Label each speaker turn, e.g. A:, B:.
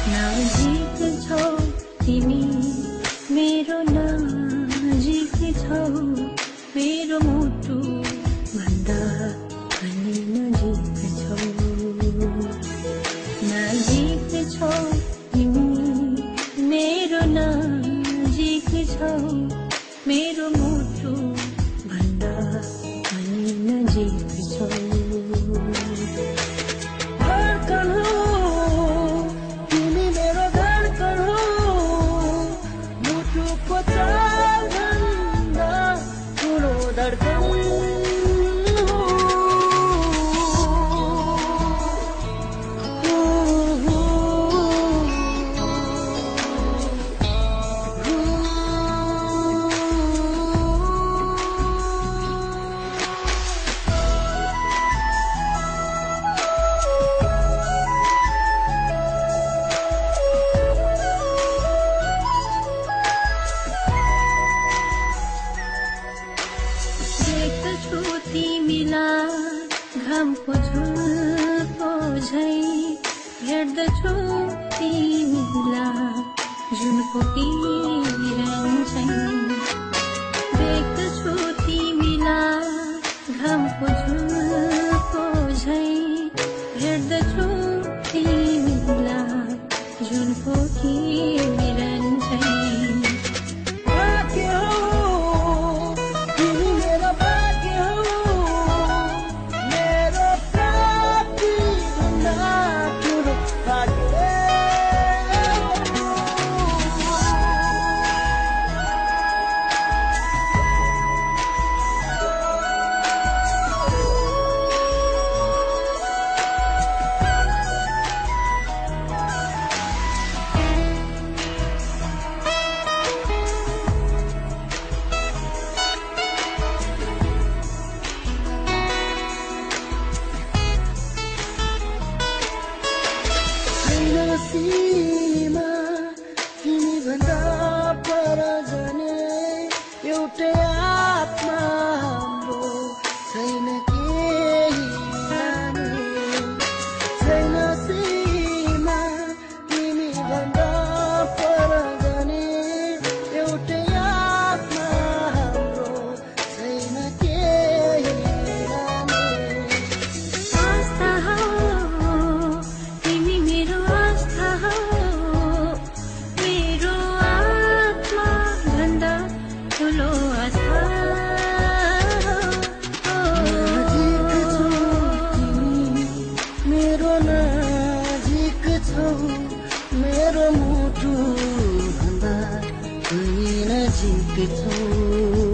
A: नजिक छौ तिमी मेरो नजिक छौ मेरो मुटु भन्दा पनि नजिक छौ नजिक छौ तिमी मेरो नजिक छौ मेरो मुटु भन्दा पनि नजिक छौ तिमीलाई घामको झुल्को झै हेर्दछु तिमीलाई जुनको किरण झै देख्दछु तिमीलाई घामको झुल्को झै हेर्दछु तिमीलाई जुनको किरण झै सीमा तिमी भन्दा पर जाने एउटै आत्मा हाम्रो छैन केही लाने छैन सीमा तिमी भन्दा पर जाने एउटै आत्मा हाम्रो छैन केही लाने आस्था हो तिमी मेरो आस्था हो मेरो आत्मा भन्दा ठुलो आस्था मेरो नजिक छौ मेरो मुटु भन्दा पनि नजिक छौ